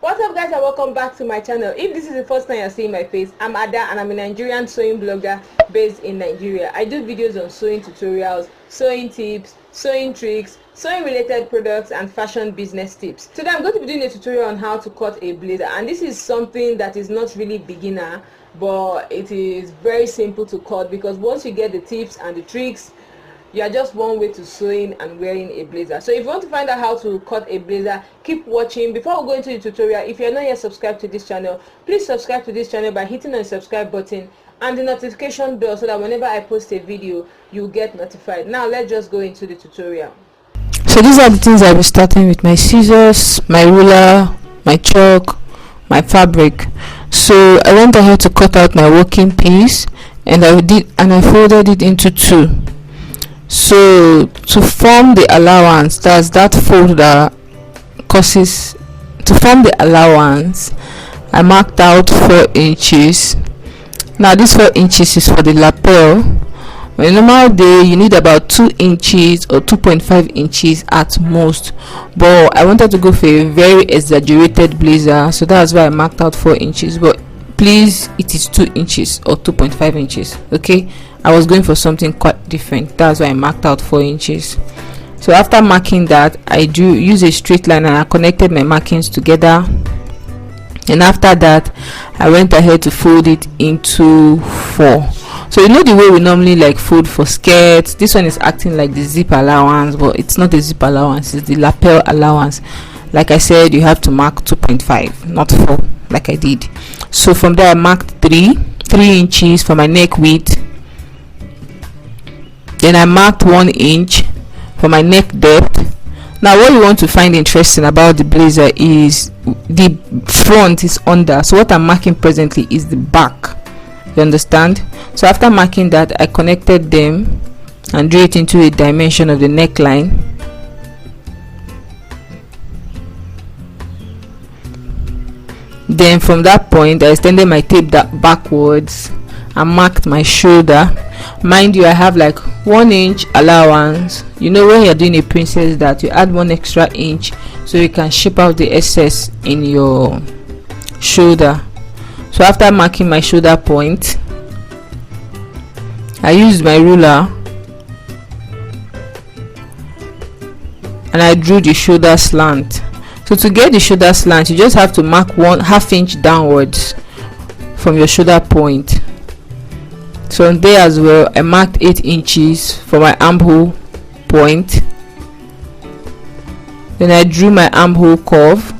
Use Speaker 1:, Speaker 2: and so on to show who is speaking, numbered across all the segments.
Speaker 1: What's up guys, and welcome back to my channel. If this is the first time you're seeing my face, I'm Ada and I'm a Nigerian sewing blogger based in Nigeria. I do videos on sewing tutorials, sewing tips, sewing tricks, sewing related products and fashion business tips. Today I'm going to be doing a tutorial on how to cut a blazer, and this is something that is not really beginner, but it is very simple to cut because once you get the tips and the tricks, you are just one way to sewing and wearing a blazer. So if you want to find out how to cut a blazer, keep watching. Before we go into the tutorial, if you're not yet subscribed to this channel, please subscribe to this channel by hitting on the subscribe button and the notification bell so that whenever I post a video, you'll get notified. Now let's just go into the tutorial.
Speaker 2: So these are the things I'll be starting with: my scissors, my ruler, my chalk, my fabric. So I went ahead to cut out my working piece, and I folded it into two. So to form the allowance, that's that fold that causes, to form the allowance, I marked out 4 inches. Now this 4 inches is for the lapel. On a normal day you need about 2 inches or 2.5 inches at most, but I wanted to go for a very exaggerated blazer, so that's why I marked out 4 inches. But please, it is 2 inches or 2.5 inches. Okay, I was going for something quite different, that's why I marked out 4 inches. So after marking that, I use a straight line and I connected my markings together, and after that I went ahead to fold it into 4. So you know the way we normally like fold for skirts, this one is acting like the zip allowance, but it's not the zip allowance, it's the lapel allowance. Like I said, you have to mark 2.5, not 4 like I did. So from there I marked 3 inches for my neck width. Then I marked 1 inch for my neck depth. Now what you want to find interesting about the blazer is the front is under, so what I'm marking presently is the back. You understand? So after marking that, I connected them and drew it into a dimension of the neckline. Then from that point I extended my tape that backwards and marked my shoulder. Mind you, I have like 1 inch allowance. You know, when you're doing a princess that you add 1 extra inch so you can shape out the excess in your shoulder. So after marking my shoulder point, I used my ruler and I drew the shoulder slant. So to get the shoulder slant, you just have to mark 1/2 inch downwards from your shoulder point. So on there as well, I marked 8 inches for my armhole point. Then I drew my armhole curve.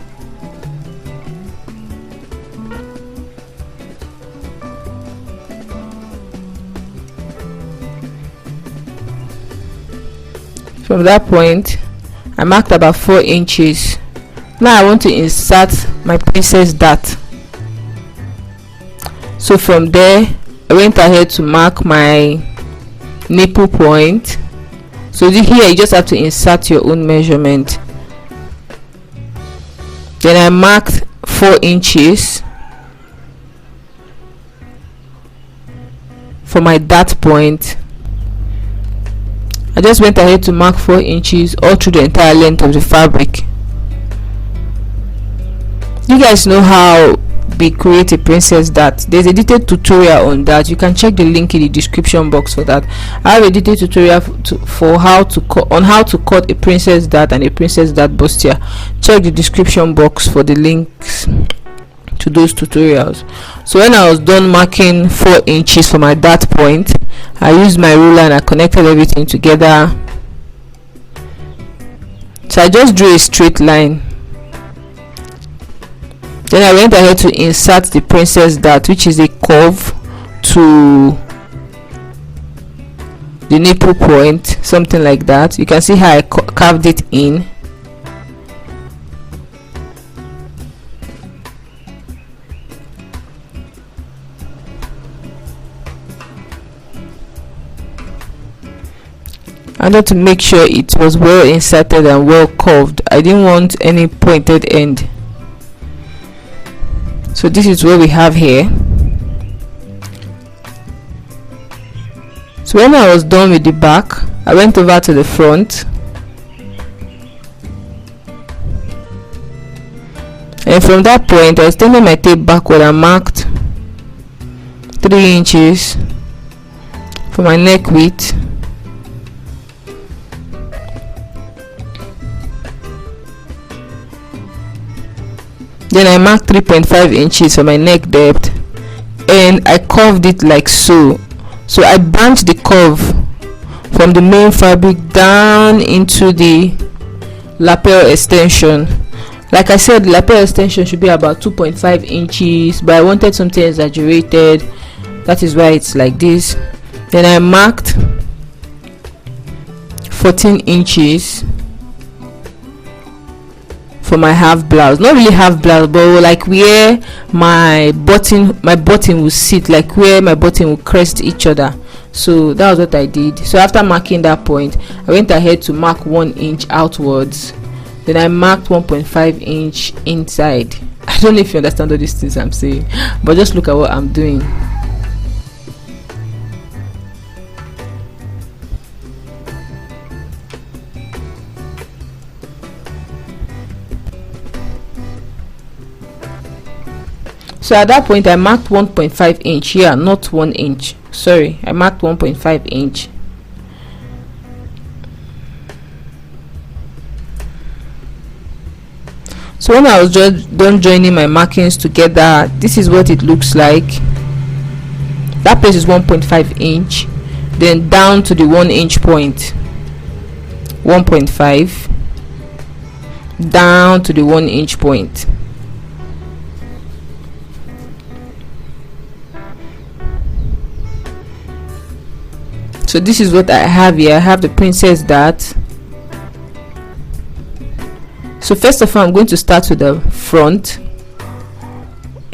Speaker 2: From that point, I marked about 4 inches. Now I want to insert my princess dart. So from there I went ahead to mark my nipple point. So here you just have to insert your own measurement. Then I marked 4 inches for my dart point. I just went ahead to mark 4 inches all through the entire length of the fabric. You guys know how we create a princess dart. There's a detailed tutorial on that. You can check the link in the description box for that. I have a detailed tutorial for how to cut a princess dart and a princess dart bustier. Check the description box for the links to those tutorials. So when I was done marking 4 inches for my dart point, I used my ruler and I connected everything together. So I just drew a straight line. Then I went ahead to insert the princess dart, which is a curve to the nipple point, something like that. You can see how I carved it in. I wanted to make sure it was well inserted and well curved. I didn't want any pointed end. So this is what we have here. So when I was done with the back, I went over to the front And from that point I extended my tape backward and marked 3 inches for my neck width. Then I marked 3.5 inches for my neck depth, and I curved it like so. So I branched the curve from the main fabric down into the lapel extension. Like I said, the lapel extension should be about 2.5 inches, but I wanted something exaggerated. That is why it's like this. Then I marked 14 inches for my half blouse. Not really half blouse, but like where my button will sit, like where my button will crest each other. So that was what I did. So after marking that point, I went ahead to mark 1 inch outwards. Then I marked 1.5 inch inside. I don't know if you understand all these things I'm saying, but just look at what I'm doing. So at that point I marked 1.5 inch here, not 1 inch. Sorry, I marked 1.5 inch. So when I was just done joining my markings together, this is what it looks like. That place is 1.5 inch, then down to the 1 inch point, 1.5, down to the 1 inch point. So this is what I have here. I have the princess dart. So first of all, I'm going to start with the front,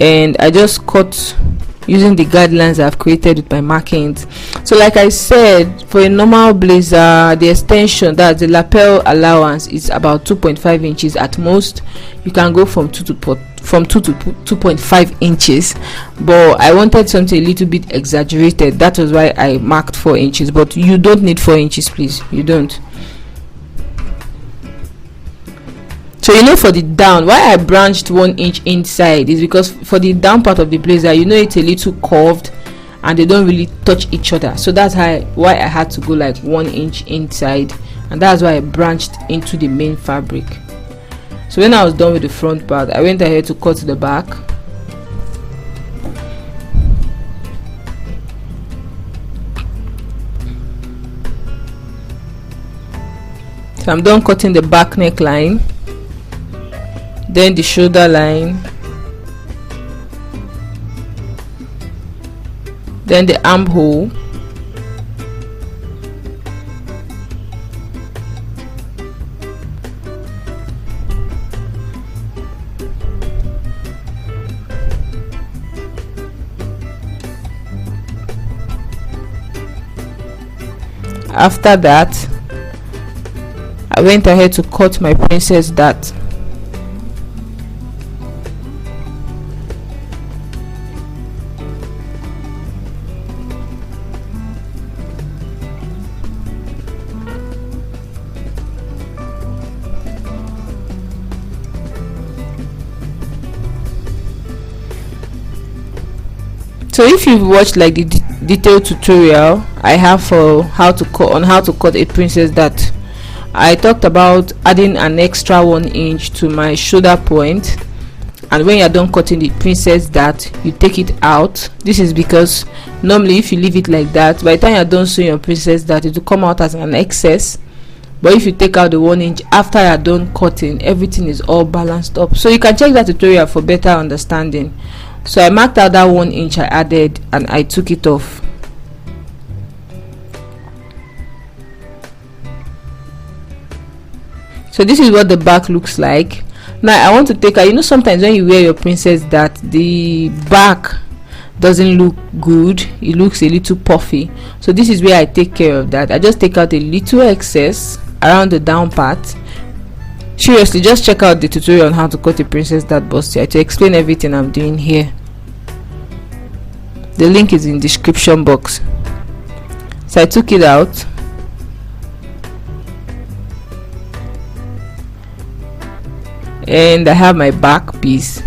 Speaker 2: and I just cut using the guidelines I've created with my markings. So like I said, for a normal blazer, the extension, that's the lapel allowance, is about 2.5 inches at most. You can go from 2 to 2.5 inches, but I wanted something a little bit exaggerated. That was why I marked 4 inches, but you don't need 4 inches, please. You don't. So you know, for the down, why I branched 1 inch inside is because for the down part of the blazer, you know, it's a little curved and they don't really touch each other. So that's why I had to go like 1 inch inside, and that's why I branched into the main fabric. So when I was done with the front part, I went ahead to cut the back. So I'm done cutting the back neckline, then the shoulder line, then the armhole, after that I went ahead to cut my princess dart. So if you've watched like the detailed tutorial I have for how to cut a princess dart, I talked about adding an extra 1 inch to my shoulder point, and when you're done cutting the princess dart, you take it out. This is because normally if you leave it like that, by the time you're done sewing your princess dart, it will come out as an excess. But if you take out the 1 inch after you're done cutting, everything is all balanced up. So you can check that tutorial for better understanding. So I marked out that 1 inch I added and I took it off. So this is what the back looks like. Now I want to take out, you know, sometimes when you wear your princess dart, the back doesn't look good, it looks a little puffy. So this is where I take care of that. I just take out a little excess around the down part. Seriously, just check out the tutorial on how to cut a princess dart bustier to explain everything I'm doing here. The link is in the description box. So I took it out. and I have my back piece.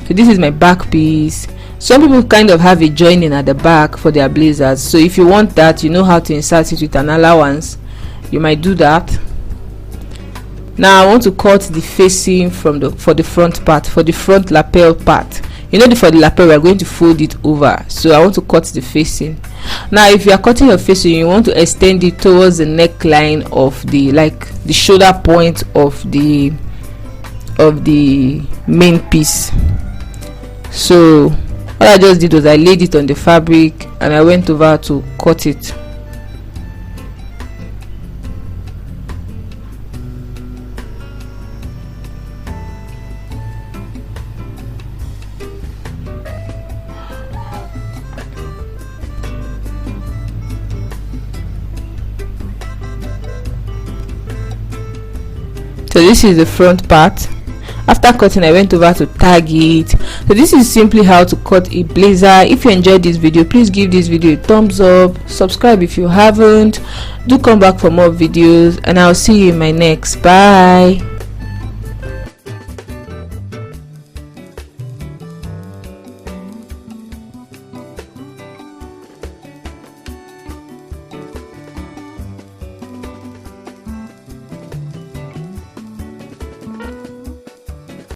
Speaker 2: So this is my back piece. Some people kind of have a joining at the back for their blazers, so if you want that, you know how to insert it with an allowance, you might do that. Now I want to cut the facing for the front part, for the front lapel part. You know, for the lapel we are going to fold it over, so I want to cut the facing. Now if you are cutting your facing, you want to extend it towards the neckline of the shoulder point of the main piece. So what I just did was I laid it on the fabric and I went over to cut it. So this is the front part. After cutting, I went over to tag it. So this is simply how to cut a blazer. If you enjoyed this video, please give this video a thumbs up, subscribe if you haven't, do come back for more videos, and I'll see you in my next. Bye.